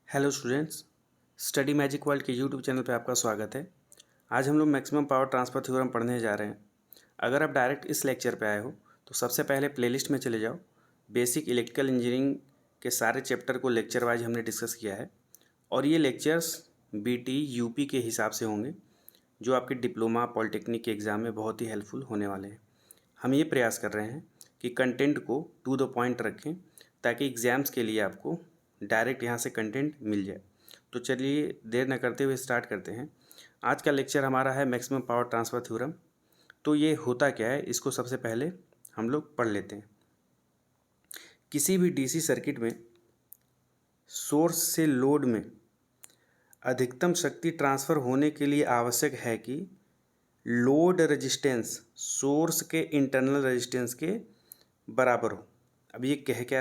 Hello students, study magic world के YouTube channel पे आपका स्वागत है। आज हम लोग मैक्सिमम पावर ट्रांसफ़र थ्योरम पढ़ने जा रहे हैं। अगर आप डायरेक्ट इस लेक्चर पे आए हो तो सबसे पहले प्लेलिस्ट में चले जाओ। बेसिक इलेक्ट्रिकल इंजीनियरिंग के सारे चैप्टर को लेक्चर वाइज हमने डिस्कस किया है और ये लेक्चर्स बीटी यूपी के हिसाब से होंगे जो आपके डिप्लोमा पॉलिटेक्निक के एग्ज़ाम में बहुत ही हेल्पफुल होने वाले हैं। हम ये प्रयास कर रहे हैं कि कंटेंट को टू द पॉइंट रखें ताकि एग्ज़ाम्स के लिए आपको डायरेक्ट यहाँ से कंटेंट मिल जाए। तो चलिए देर न करते हुए स्टार्ट करते हैं। आज का लेक्चर हमारा है मैक्सिमम पावर ट्रांसफ़र थ्योरम। तो ये होता क्या है, इसको सबसे पहले हम लोग पढ़ लेते हैं। किसी भी डीसी सर्किट में सोर्स से लोड में अधिकतम शक्ति ट्रांसफ़र होने के लिए आवश्यक है कि लोड रेजिस्टेंस सोर्स के इंटरनल रेजिस्टेंस के बराबर हो। अब ये कह क्या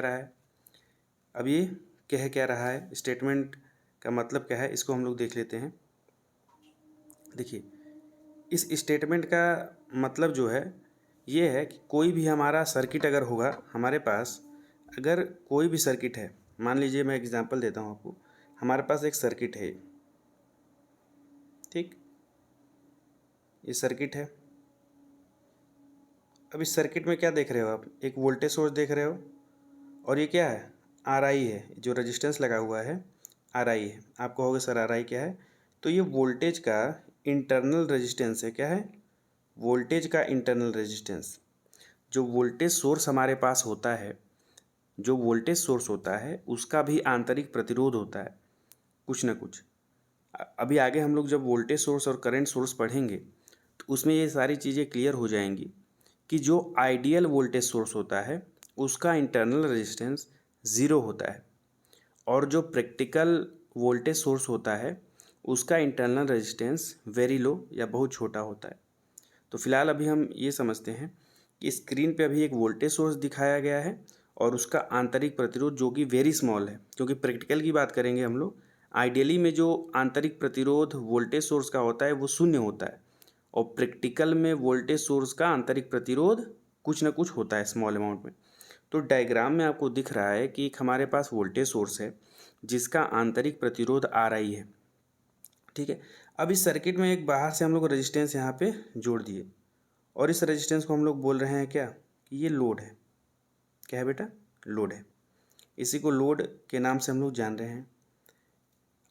रहा है, स्टेटमेंट का मतलब क्या है, इसको हम लोग देख लेते हैं। देखिए, इस स्टेटमेंट का मतलब जो है ये है कि कोई भी हमारा सर्किट अगर होगा हमारे पास, अगर कोई भी सर्किट है, मान लीजिए मैं एग्जांपल देता हूँ आपको। हमारे पास एक सर्किट है, ठीक, ये सर्किट है। अब इस सर्किट में क्या देख रहे हो आप, एक वोल्टेज सोर्स देख रहे हो और ये क्या है, आर आई है। जो रेजिस्टेंस लगा हुआ है आर आई है। आप कहोगे सर आर आई क्या है, तो ये वोल्टेज का इंटरनल रेजिस्टेंस है। क्या है, वोल्टेज का इंटरनल रेजिस्टेंस। जो वोल्टेज सोर्स हमारे पास होता है, जो वोल्टेज सोर्स होता है उसका भी आंतरिक प्रतिरोध होता है कुछ ना कुछ। अभी आगे हम लोग जब वोल्टेज सोर्स और करंट सोर्स पढ़ेंगे तो उसमें ये सारी चीज़ें क्लियर हो जाएंगी कि जो आइडियल वोल्टेज सोर्स होता है उसका इंटरनल रेजिस्टेंस ज़ीरो होता है और जो प्रैक्टिकल वोल्टेज सोर्स होता है उसका इंटरनल रेजिस्टेंस वेरी लो या बहुत छोटा होता है। तो फिलहाल अभी हम ये समझते हैं कि स्क्रीन पे अभी एक वोल्टेज सोर्स दिखाया गया है और उसका आंतरिक प्रतिरोध जो कि वेरी स्मॉल है, क्योंकि प्रैक्टिकल की बात करेंगे हम लोग। आइडियली में जो आंतरिक प्रतिरोध वोल्टेज सोर्स का होता है वो शून्य होता है और प्रैक्टिकल में वोल्टेज सोर्स का आंतरिक प्रतिरोध कुछ ना कुछ होता है स्मॉल अमाउंट में। तो डायग्राम में आपको दिख रहा है कि एक हमारे पास वोल्टेज सोर्स है जिसका आंतरिक प्रतिरोध आर आई है, ठीक है। अब इस सर्किट में एक बाहर से हम लोग रेजिस्टेंस यहाँ पे जोड़ दिए और इस रेजिस्टेंस को हम लोग बोल रहे हैं क्या, कि ये लोड है। क्या है बेटा, लोड है। इसी को लोड के नाम से हम लोग जान रहे हैं।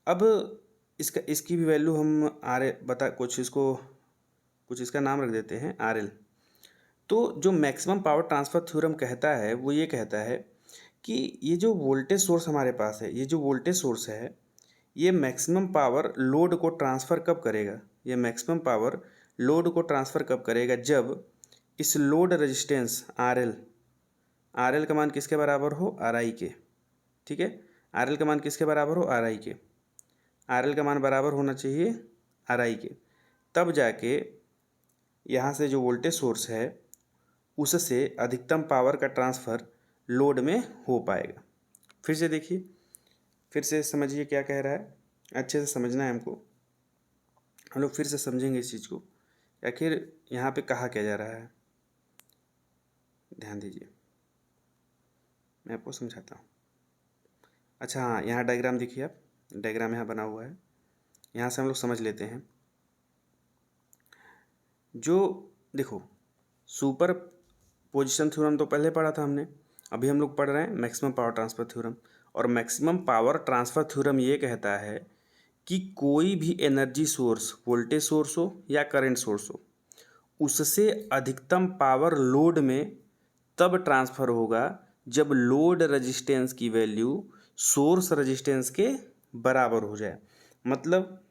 अब इसकी भी वैल्यू हम आर बता कुछ इसका नाम रख देते हैं आर एल। तो जो मैक्सिमम पावर ट्रांसफ़र थ्योरम कहता है वो ये कहता है कि ये जो वोल्टेज सोर्स हमारे पास है, ये जो वोल्टेज सोर्स है, ये मैक्सिमम पावर लोड को ट्रांसफ़र कब करेगा, ये मैक्सिमम पावर लोड को ट्रांसफ़र कब करेगा, जब इस लोड रेजिस्टेंस आर एल का मान किसके बराबर हो, आर आई के, ठीक है। आर एल का मान किसके बराबर हो, आर आई के। आर एल का मान बराबर होना चाहिए आर आई के, तब जाके यहाँ से जो वोल्टेज सोर्स है उससे अधिकतम पावर का ट्रांसफ़र लोड में हो पाएगा। फिर से देखिए, फिर से समझिए क्या कह रहा है, अच्छे से समझना है हमको। हम लोग फिर से समझेंगे इस चीज़ को, आखिर यहाँ पे कहा क्या जा रहा है। ध्यान दीजिए, मैं आपको समझाता हूँ। अच्छा हाँ, यहाँ डायग्राम देखिए आप, डायग्राम यहाँ बना हुआ है, यहाँ से हम लोग समझ लेते हैं। जो देखो, सुपर पोजिशन थ्योरम तो पहले पढ़ा था हमने, अभी हम लोग पढ़ रहे हैं मैक्सिमम पावर ट्रांसफ़र थ्योरम। और मैक्सिमम पावर ट्रांसफ़र थ्योरम ये कहता है कि कोई भी एनर्जी सोर्स, वोल्टेज सोर्स हो या करंट सोर्स हो, उससे अधिकतम पावर लोड में तब ट्रांसफ़र होगा जब लोड रेजिस्टेंस की वैल्यू सोर्स रेजिस्टेंस के बराबर हो जाए। मतलब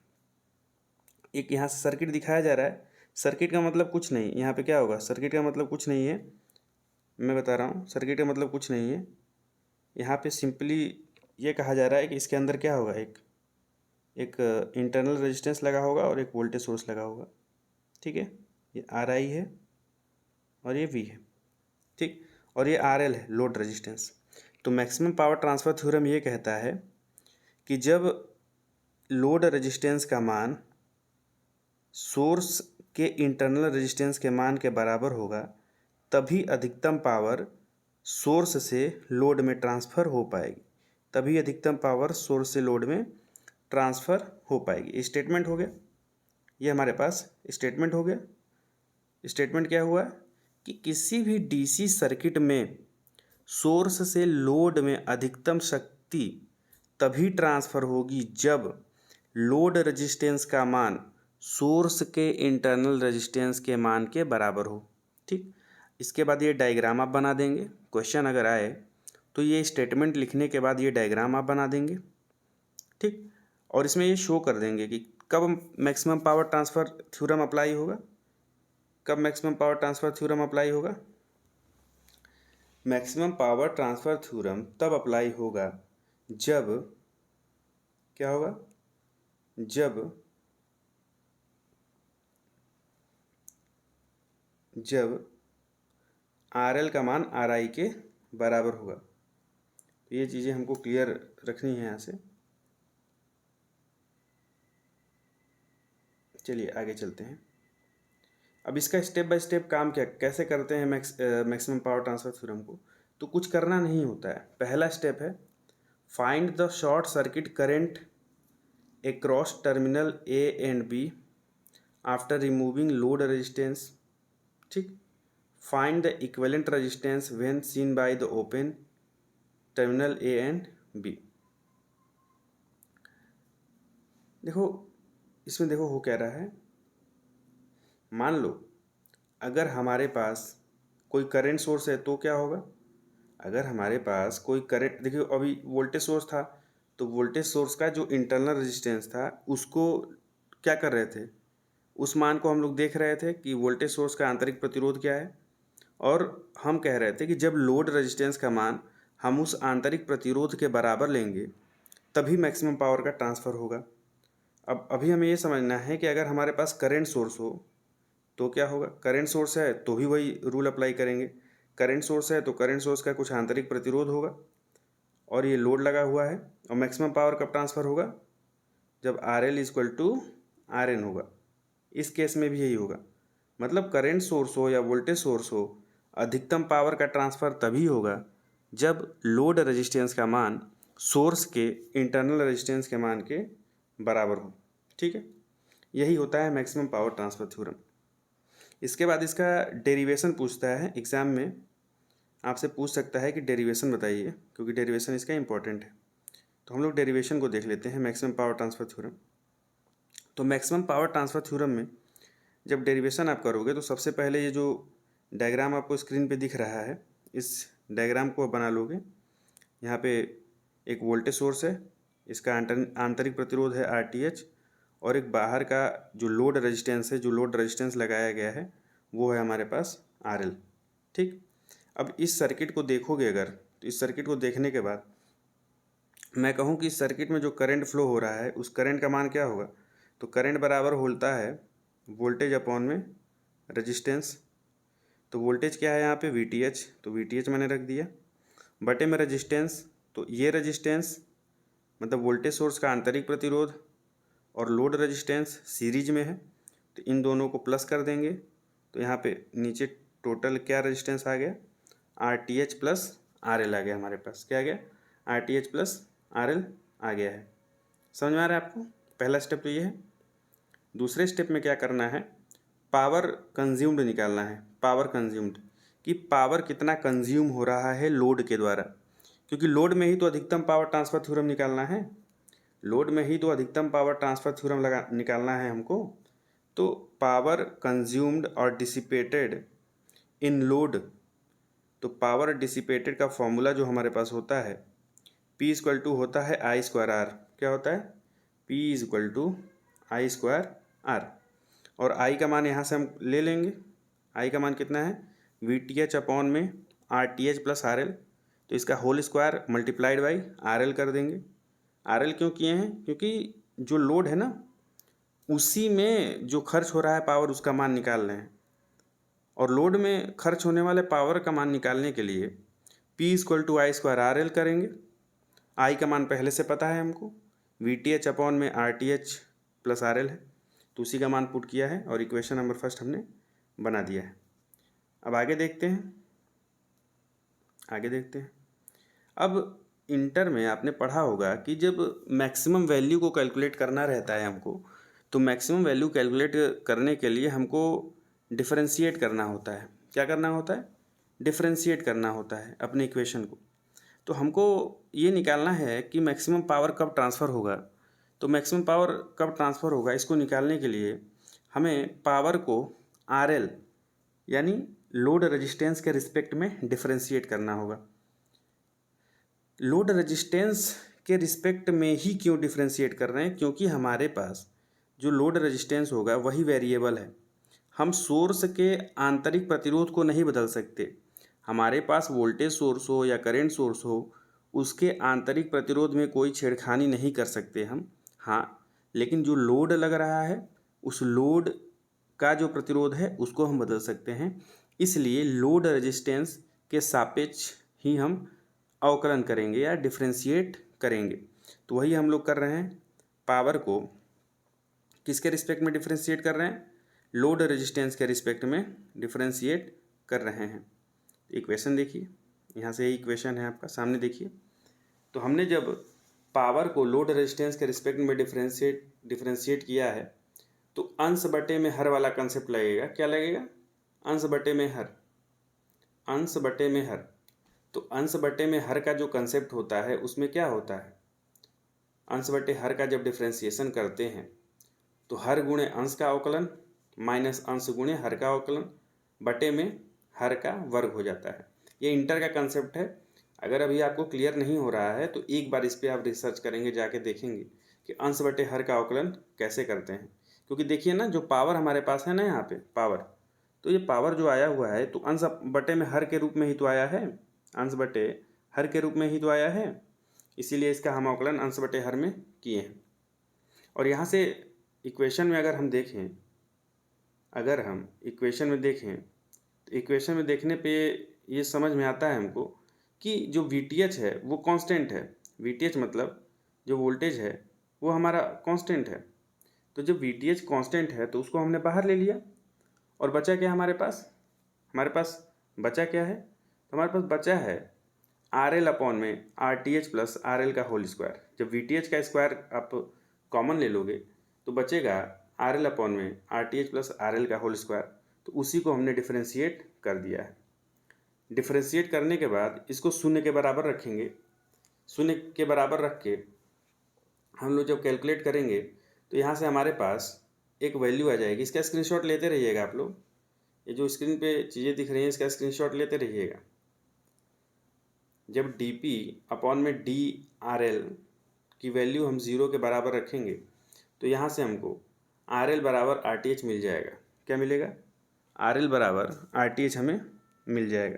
एक यहाँ से सर्किट दिखाया जा रहा है, सर्किट का मतलब कुछ नहीं, यहाँ पे क्या होगा, सर्किट का मतलब कुछ नहीं है, मैं बता रहा हूँ, सर्किट का मतलब कुछ नहीं है। यहाँ पे सिंपली ये कहा जा रहा है कि इसके अंदर क्या होगा, एक इंटरनल रेजिस्टेंस लगा होगा और एक वोल्टेज सोर्स लगा होगा, ठीक है। ये आर आई है और ये वी है, ठीक, और ये आर एल है, लोड रेजिस्टेंस। तो मैक्सिमम पावर ट्रांसफ़र थ्योरम ये कहता है कि जब लोड रेजिस्टेंस का मान सोर्स के इंटरनल रेजिस्टेंस के मान के बराबर होगा तभी अधिकतम पावर सोर्स से लोड में ट्रांसफ़र हो पाएगी, तभी अधिकतम पावर सोर्स से लोड में ट्रांसफ़र हो पाएगी। स्टेटमेंट हो गया, ये हमारे पास स्टेटमेंट हो गया। स्टेटमेंट क्या हुआ कि किसी भी डीसी सर्किट में सोर्स से लोड में अधिकतम शक्ति तभी ट्रांसफ़र होगी जब लोड रेजिस्टेंस का मान सोर्स के इंटरनल रेजिस्टेंस के मान के बराबर हो। ठीक, इसके बाद ये डायग्राम आप बना देंगे। क्वेश्चन अगर आए तो ये स्टेटमेंट लिखने के बाद ये डायग्राम आप बना देंगे। ठीक, और इसमें ये शो कर देंगे कि कब maximum power transfer theorem apply होगा। कब maximum power transfer theorem apply होगा? मैक्सिमम पावर ट्रांसफ़र थ्योरम तब अप्लाई होगा जब क्या होगा? जब RL का मान RI के बराबर होगा। तो ये चीज़ें हमको क्लियर रखनी है यहाँ से। चलिए आगे चलते हैं। अब इसका स्टेप बाय स्टेप काम कैसे करते हैं मैक्सिमम पावर ट्रांसफ़र थ्योरम को। तो कुछ करना नहीं होता है। पहला स्टेप है find the short circuit current across terminal A and B after removing load resistance। ठीक, find the equivalent resistance when seen by the open terminal A and B। देखो इसमें देखो हो क्या रहा है। मान लो अगर हमारे पास कोई करंट सोर्स है तो क्या होगा। अगर हमारे पास कोई करंट, देखिए अभी वोल्टेज सोर्स था तो वोल्टेज सोर्स का जो इंटरनल रेजिस्टेंस था उसको क्या कर रहे थे, उस मान को हम लोग देख रहे थे कि वोल्टेज सोर्स का आंतरिक प्रतिरोध क्या है, और हम कह रहे थे कि जब लोड रेजिस्टेंस का मान हम उस आंतरिक प्रतिरोध के बराबर लेंगे तभी मैक्सिमम पावर का ट्रांसफ़र होगा। अब अभी हमें ये समझना है कि अगर हमारे पास करंट सोर्स हो तो क्या होगा। करंट सोर्स है तो भी वही रूल अप्लाई करेंगे। करंट सोर्स है तो करंट सोर्स का कुछ आंतरिक प्रतिरोध होगा और ये लोड लगा हुआ है। और मैक्सिमम पावर कब ट्रांसफ़र होगा? जब RL इक्वल टू RN होगा। इस केस में भी यही होगा। मतलब करंट सोर्स हो या वोल्टेज सोर्स हो, अधिकतम पावर का ट्रांसफ़र तभी होगा जब लोड रेजिस्टेंस का मान सोर्स के इंटरनल रेजिस्टेंस के मान के बराबर हो। ठीक है, यही होता है मैक्सिमम पावर ट्रांसफ़र थ्योरम। इसके बाद इसका डेरिवेशन पूछता है एग्ज़ाम में, आपसे पूछ सकता है कि डेरिवेशन बताइए, क्योंकि डेरिवेशन इसका इंपॉर्टेंट है। तो हम लोग डेरिवेशन को देख लेते हैं मैक्सिमम पावर ट्रांसफ़र थ्योरम। तो मैक्सिमम पावर ट्रांसफ़र थ्योरम में जब डेरिवेशन आप करोगे तो सबसे पहले ये जो डायग्राम आपको स्क्रीन पे दिख रहा है, इस डायग्राम को बना लोगे। यहाँ पे एक वोल्टेज सोर्स है, इसका आंतरिक प्रतिरोध है RTH, और एक बाहर का जो लोड रेजिस्टेंस है, जो लोड रेजिस्टेंस लगाया गया है वो है हमारे पास RL। ठीक, अब इस सर्किट को देखोगे अगर, तो इस सर्किट को देखने के बाद मैं कहूँ कि इस सर्किट में जो करंट फ्लो हो रहा है उस करंट का मान क्या होगा। तो करंट बराबर होता है वोल्टेज अपॉन में रेजिस्टेंस। तो वोल्टेज क्या है यहाँ पे VTH, तो VTH मैंने रख दिया, बटे में रेजिस्टेंस। तो ये रेजिस्टेंस मतलब वोल्टेज सोर्स का आंतरिक प्रतिरोध और लोड रेजिस्टेंस सीरीज में है, तो इन दोनों को प्लस कर देंगे। तो यहाँ पे नीचे टोटल क्या रेजिस्टेंस आ गया, RTH प्लस RL आ गया। हमारे पास क्या आ गया, RTH प्लस RL आ गया है। समझ में आ रहा है आपको? पहला स्टेप तो ये है। दूसरे स्टेप में क्या करना है, पावर कंज्यूम्ड निकालना है। पावर कंज्यूम्ड कि पावर कितना कंज्यूम हो रहा है लोड के द्वारा, क्योंकि लोड में ही तो अधिकतम पावर ट्रांसफ़र थ्योरम निकालना है। लोड में ही तो अधिकतम पावर ट्रांसफ़र थ्योरम निकालना है हमको। तो पावर कंज्यूम्ड और डिसिपेटेड इन लोड, तो पावर डिसिपेटेड का फॉर्मूला जो हमारे पास होता है P इक्वल टू होता है I²R। क्या होता है? P equal to I²R। और I का मान यहाँ से हम ले लेंगे। I का मान कितना है, VTH अपॉन में RTH प्लस RL। तो इसका whole square multiplied by RL कर देंगे। RL क्यों किए हैं, क्योंकि जो लोड है ना उसी में जो खर्च हो रहा है पावर उसका मान निकाल रहे हैं, और लोड में खर्च होने वाले पावर का मान निकालने के लिए P इक्वल टू I²RL करेंगे। I का मान पहले से पता है हमको, VTH अपॉन में RTH प्लस RL है, तो उसी का मान पुट किया है और इक्वेशन नंबर फर्स्ट हमने बना दिया है। अब आगे देखते हैं। अब इंटर में आपने पढ़ा होगा कि जब मैक्सिमम वैल्यू को कैलकुलेट करना रहता है हमको, तो मैक्सिमम वैल्यू कैलकुलेट करने के लिए हमको डिफरेंशिएट करना होता है। क्या करना होता है? डिफरेंशिएट करना होता है अपने इक्वेशन को। तो हमको ये निकालना है कि मैक्सिमम पावर कब ट्रांसफ़र होगा। तो मैक्सिमम पावर कब ट्रांसफ़र होगा, इसको निकालने के लिए हमें पावर को RL यानी लोड रेजिस्टेंस के रिस्पेक्ट में डिफरेंशिएट करना होगा। लोड रेजिस्टेंस के रिस्पेक्ट में ही क्यों डिफरेंशिएट कर रहे हैं? क्योंकि हमारे पास जो लोड रेजिस्टेंस होगा वही वेरिएबल है। हम सोर्स के आंतरिक प्रतिरोध को नहीं बदल सकते। हमारे पास वोल्टेज सोर्स हो या करंट सोर्स हो, उसके आंतरिक प्रतिरोध में कोई छेड़खानी नहीं कर सकते हम। हाँ, लेकिन जो लोड लग रहा है उस लोड का जो प्रतिरोध है उसको हम बदल सकते हैं। इसलिए लोड रेजिस्टेंस के सापेक्ष ही हम अवकलन करेंगे या डिफरेंशिएट करेंगे। तो वही हम लोग कर रहे हैं, पावर को किसके रिस्पेक्ट में डिफरेंशिएट कर रहे हैं? लोड रेजिस्टेंस के रिस्पेक्ट में डिफरेंशिएट कर रहे हैं। इक्वेशन देखिए, यहाँ से इक्वेशन है आपका सामने देखिए। तो हमने जब पावर को लोड रेजिस्टेंस के रिस्पेक्ट में डिफरेंशिएट किया है तो अंश बटे में हर वाला कंसेप्ट लगेगा। क्या लगेगा? अंश बटे में हर। अंश बटे में हर। तो अंश बटे में हर का जो कंसेप्ट होता है उसमें क्या होता है? अंश बटे हर का जब डिफरेंशिएशन करते हैं तो हर गुणे अंश का अवकलन माइनस अंश गुणे हर का अवकलन बटे में हर का वर्ग हो जाता है। ये इंटर का कंसेप्ट है। अगर अभी आपको क्लियर नहीं हो रहा है तो एक बार इस पर आप रिसर्च करेंगे, जाके देखेंगे कि अंश बटे हर का अवकलन कैसे करते हैं। क्योंकि देखिए ना, जो पावर हमारे पास है ना यहाँ पे पावर, तो ये पावर जो आया हुआ है तो अंश बटे में हर के रूप में ही तो आया है। अंश बटे हर के रूप में ही तो आया है, इसीलिए इसका हम अवकलन अंश बटे हर में किए हैं। और यहाँ से इक्वेशन में अगर हम देखें तो इक्वेशन में देखने पे ये समझ में आता है हमको कि जो VTH है वो कांस्टेंट है। VTH मतलब जो वोल्टेज है वो हमारा कांस्टेंट है। तो जब VTH कांस्टेंट है तो उसको हमने बाहर ले लिया और बचा क्या हमारे पास? बचा क्या है? तो हमारे पास बचा है RL अपॉन में RTH प्लस RL का होल स्क्वायर। जब VTH का स्क्वायर आप कॉमन ले लोगे तो बचेगा RL अपॉन में RTH प्लस RL का होल स्क्वायर। तो उसी को हमने डिफरेंशिएट कर दिया है। डिफरेंशिएट करने के बाद इसको शून्य के बराबर रखेंगे। शून्य के बराबर रख के हम लोग जब कैलकुलेट करेंगे तो यहाँ से हमारे पास एक वैल्यू आ जाएगी। इसका स्क्रीनशॉट लेते रहिएगा आप लोग। ये जो स्क्रीन पे चीज़ें दिख रही हैं इसका स्क्रीनशॉट लेते रहिएगा। जब dP अपॉन में DRL की वैल्यू हम 0 के बराबर रखेंगे तो यहाँ से हमको RL बराबर RTH मिल जाएगा। क्या मिलेगा? RL बराबर RTH हमें मिल जाएगा।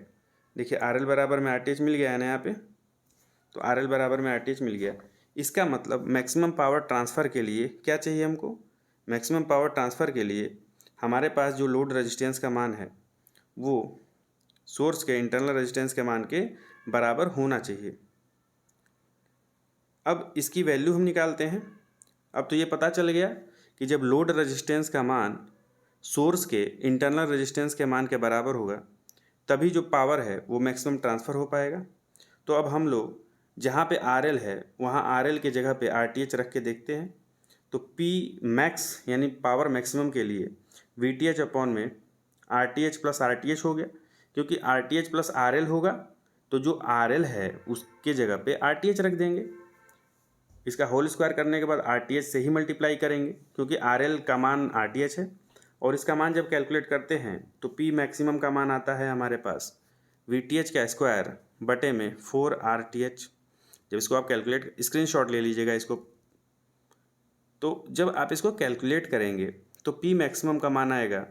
देखिए RL बराबर में RTH मिल गया है ना यहाँ पे, तो RL बराबर में RTH मिल गया। इसका मतलब मैक्सिमम पावर ट्रांसफ़र के लिए क्या चाहिए हमको? मैक्सिमम पावर ट्रांसफ़र के लिए हमारे पास जो लोड रेजिस्टेंस का मान है वो सोर्स के इंटरनल रेजिस्टेंस के मान के बराबर होना चाहिए। अब इसकी वैल्यू हम निकालते हैं। अब तो ये पता चल गया कि जब लोड रेजिस्टेंस का मान सोर्स के इंटरनल रेजिस्टेंस के मान के बराबर होगा तभी जो पावर है वो मैक्सिमम ट्रांसफ़र हो पाएगा। तो अब हम लोग जहाँ पे RL है वहाँ RL के जगह पे RTH रख के देखते हैं। तो P मैक्स यानी पावर मैक्सिमम के लिए VTH अपॉन में RTH प्लस RTH हो गया। क्योंकि RTH प्लस RL होगा तो जो RL है उसके जगह पे RTH रख देंगे। इसका होल स्क्वायर करने के बाद RTH से ही मल्टीप्लाई करेंगे क्योंकि RL का मान RTH है। और इसका मान जब कैलकुलेट करते हैं तो P मैक्सिमम का मान आता है हमारे पास VTH का स्क्वायर बटे में 4RTH। जब इसको आप कैलकुलेट, स्क्रीनशॉट ले लीजिएगा इसको। तो जब आप इसको कैलकुलेट करेंगे तो P मैक्सिमम का मान आएगा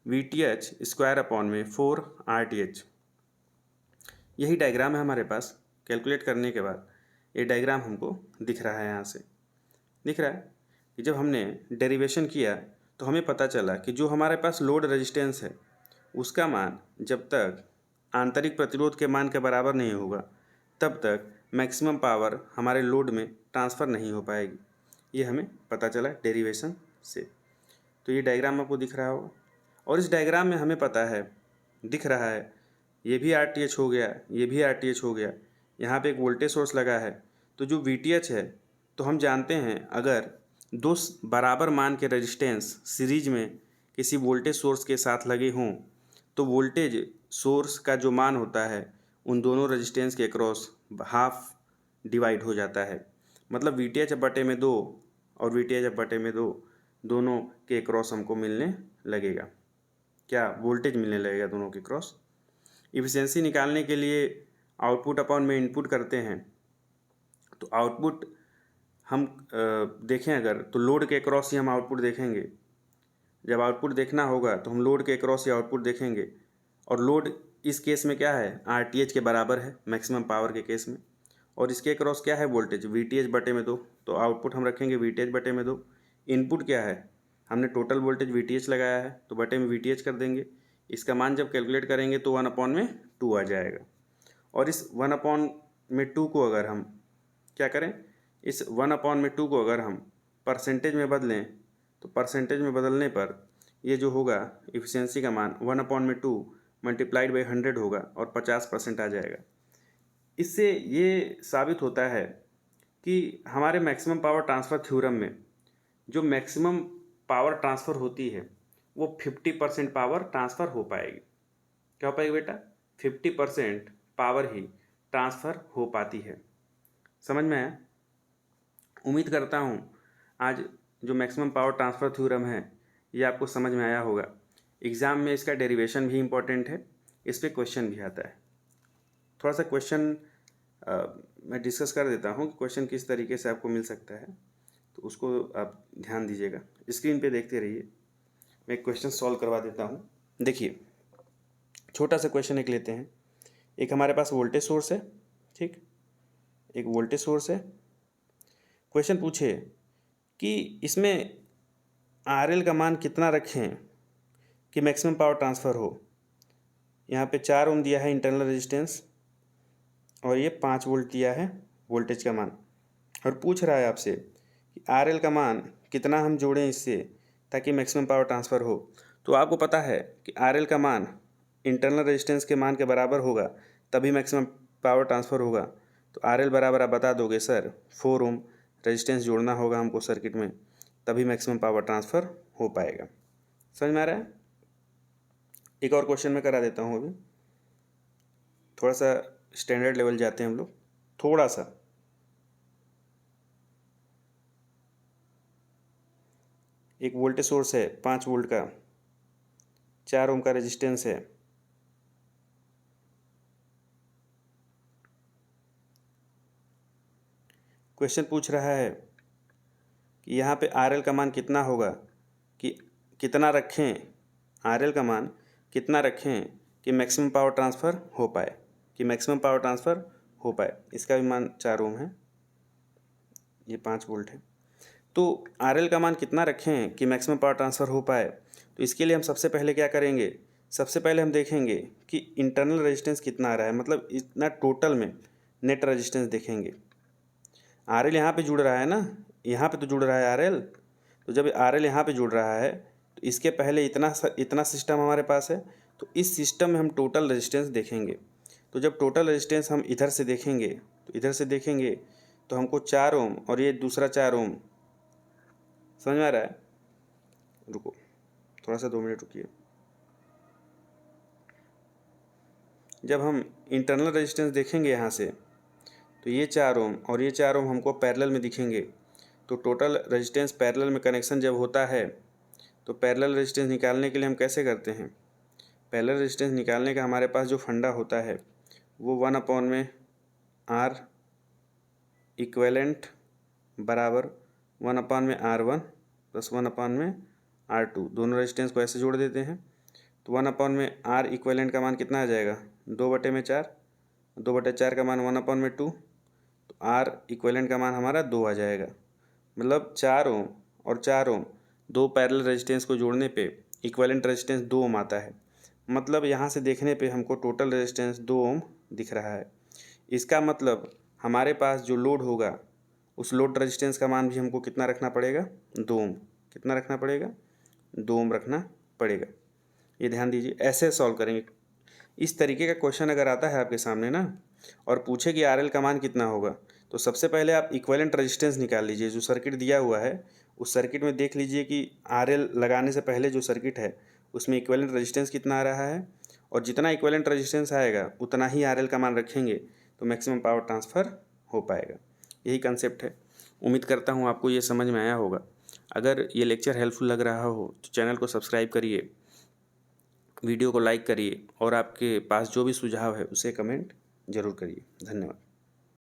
VTH स्क्वायर अपॉन में 4RTH। यही डायग्राम है हमारे पास। कैलकुलेट करने के बाद ये डायग्राम हमको दिख रहा है। यहाँ से दिख रहा है कि जब हमने डेरिवेशन किया तो हमें पता चला कि जो हमारे पास लोड रेजिस्टेंस है उसका मान जब तक आंतरिक प्रतिरोध के मान के बराबर नहीं होगा तब तक मैक्सिमम पावर हमारे लोड में ट्रांसफ़र नहीं हो पाएगी। ये हमें पता चला डेरिवेशन से। तो ये डायग्राम आपको दिख रहा होगा और इस डायग्राम में हमें पता है, दिख रहा है, ये भी RTH हो गया, ये भी RTH हो गया, यहाँ पे एक वोल्टेज सोर्स लगा है, तो जो VTH है, तो हम जानते हैं अगर दो बराबर मान के रेजिस्टेंस सीरीज में किसी वोल्टेज सोर्स के साथ लगे हों तो वोल्टेज सोर्स का जो मान होता है उन दोनों रेजिस्टेंस के अक्रॉस हाफ डिवाइड हो जाता है। मतलब VTH बटे में 2 और VTH बटे में 2 दोनों के क्रॉस हमको मिलने लगेगा। क्या वोल्टेज मिलने लगेगा दोनों के क्रॉस। इफिशियंसी निकालने के लिए आउटपुट अपॉन में इनपुट करते हैं, तो आउटपुट हम देखें अगर तो लोड के क्रॉस ही हम आउटपुट देखेंगे। जब आउटपुट देखना होगा तो हम लोड के क्रॉस ही आउटपुट देखेंगे, और लोड इस केस में क्या है, RTH के बराबर है मैक्सिमम पावर के केस में, और इसके क्रॉस क्या है वोल्टेज VTH बटे में 2, तो आउटपुट हम रखेंगे VTH बटे में 2। इनपुट क्या है, हमने टोटल वोल्टेज VTH लगाया है तो बटे में VTH कर देंगे। इसका मान जब कैलकुलेट करेंगे तो 1/2 आ जाएगा। और इस 1/2 को अगर हम क्या करें, इस 1/2 को अगर हम परसेंटेज में बदलें तो परसेंटेज में बदलने पर ये जो होगा इफिशियंसी का मान 1/2 मल्टीप्लाइड बाई 100 होगा और 50% आ जाएगा। इससे ये साबित होता है कि हमारे मैक्सिमम पावर ट्रांसफ़र थ्योरम में जो मैक्सिमम पावर ट्रांसफ़र होती है वो 50% पावर ट्रांसफ़र हो पाएगी। क्या हो पाएगी बेटा, 50% पावर ही ट्रांसफ़र हो पाती है। समझ में आया। उम्मीद करता हूँ आज जो मैक्सिमम पावर ट्रांसफ़र थ्योरम है ये आपको समझ में आया होगा। एग्ज़ाम में इसका डेरिवेशन भी इम्पॉर्टेंट है, इस पर क्वेश्चन भी आता है। थोड़ा सा क्वेश्चन मैं डिस्कस कर देता हूँ कि क्वेश्चन किस तरीके से आपको मिल सकता है, तो उसको आप ध्यान दीजिएगा। स्क्रीन पे देखते रहिए, मैं एक क्वेश्चन सॉल्व करवा देता हूँ। देखिए छोटा सा क्वेश्चन एक लेते हैं। एक हमारे पास वोल्टेज सोर्स है, ठीक, एक वोल्टेज सोर्स है। क्वेश्चन पूछे कि इसमें RL का मान कितना रखें कि मैक्सिमम पावर ट्रांसफ़र हो। यहाँ पे 4 ओम दिया है इंटरनल रेजिस्टेंस और ये 5 वोल्ट दिया है वोल्टेज का मान, और पूछ रहा है आपसे कि RL का मान कितना हम जोड़ें इससे ताकि मैक्सिमम पावर ट्रांसफ़र हो। तो आपको पता है कि RL का मान इंटरनल रेजिस्टेंस के मान के बराबर होगा तभी मैक्सिमम पावर ट्रांसफ़र होगा। तो RL बराबर आप बता दोगे सर 4 ओम रेजिस्टेंस जोड़ना होगा हमको सर्किट में, तभी मैक्सिमम पावर ट्रांसफ़र हो पाएगा। समझ में आ रहा है। एक और क्वेश्चन मैं करा देता हूँ। अभी थोड़ा सा स्टैंडर्ड लेवल जाते हैं हम लोग, थोड़ा सा। एक वोल्टेज सोर्स है 5 वोल्ट का, 4 ओम का रेजिस्टेंस है। क्वेश्चन पूछ रहा है कि यहाँ पे RL का मान कितना होगा, कि कितना रखें, RL का मान कितना रखें कि मैक्सिमम पावर ट्रांसफ़र हो पाए, कि मैक्सिमम पावर ट्रांसफ़र हो पाए। इसका भी मान 4 ओम है, ये 5 वोल्ट है। तो RL का मान कितना रखें कि मैक्सिमम पावर ट्रांसफ़र हो पाए, तो इसके लिए हम सबसे पहले क्या करेंगे, सबसे पहले हम देखेंगे कि इंटरनल रेजिस्टेंस कितना आ रहा है, मतलब इतना टोटल में नेट रेजिस्टेंस देखेंगे। RL यहाँ पे जुड़ रहा है ना, यहाँ पे तो जुड़ रहा है RL, तो जब RL यहाँ पे जुड़ रहा है तो इसके पहले इतना सिस्टम हमारे पास है, तो इस सिस्टम में हम टोटल रेजिस्टेंस देखेंगे। तो जब टोटल रेजिस्टेंस हम इधर से देखेंगे तो इधर से देखेंगे तो हमको 4 ओम और ये दूसरा 4 ओम, समझ में आ रहा है। रुको थोड़ा सा 2 मिनट रुकिए। जब हम इंटरनल रेजिस्टेंस देखेंगे यहाँ से तो ये 4 ओम और ये 4 ओम हमको पैरेलल में दिखेंगे। तो टोटल रेजिस्टेंस पैरेलल में कनेक्शन जब होता है तो पैरेलल रेजिस्टेंस निकालने के लिए हम कैसे करते हैं, पैरेलल रेजिस्टेंस निकालने का हमारे पास जो फंडा होता है वो 1/R इक्वेलेंट बराबर 1/R1 प्लस 1/R2, दोनों रेजिस्टेंस को ऐसे जोड़ देते हैं। तो 1/R इक्वेलेंट का मान कितना आ जाएगा, 2/4, 2/4 का मान 1/2, तो R इक्वेलेंट का मान हमारा 2 आ जाएगा। मतलब 4 ओम और 4 ओम दो पैरेलल रेजिस्टेंस को जोड़ने पे इक्वेलेंट रेजिस्टेंस 2 ओम आता है। मतलब यहाँ से देखने पे हमको टोटल रेजिस्टेंस 2 ओम दिख रहा है। इसका मतलब हमारे पास जो लोड होगा उस लोड रेजिस्टेंस का मान भी हमको कितना रखना पड़ेगा, 2 ओम। कितना रखना पड़ेगा, 2 ओम रखना पड़ेगा। ये ध्यान दीजिए, ऐसे सॉल्व करेंगे। इस तरीके का क्वेश्चन अगर आता है आपके सामने ना और पूछे कि RL का मान कितना होगा, तो सबसे पहले आप इक्विवेलेंट रेजिस्टेंस निकाल लीजिए। जो सर्किट दिया हुआ है उस सर्किट में देख लीजिए कि RL लगाने से पहले जो सर्किट है उसमें इक्विवेलेंट रेजिस्टेंस कितना आ रहा है, और जितना इक्विवेलेंट रेजिस्टेंस आएगा उतना ही RL का मान रखेंगे तो मैक्सिमम पावर ट्रांसफ़र हो पाएगा। यही कंसेप्ट है। उम्मीद करता हूँ आपको ये समझ में आया होगा। अगर ये लेक्चर हेल्पफुल लग रहा हो तो चैनल को सब्सक्राइब करिए, वीडियो को लाइक करिए और आपके पास जो भी सुझाव है उसे कमेंट ज़रूर करिए। धन्यवाद।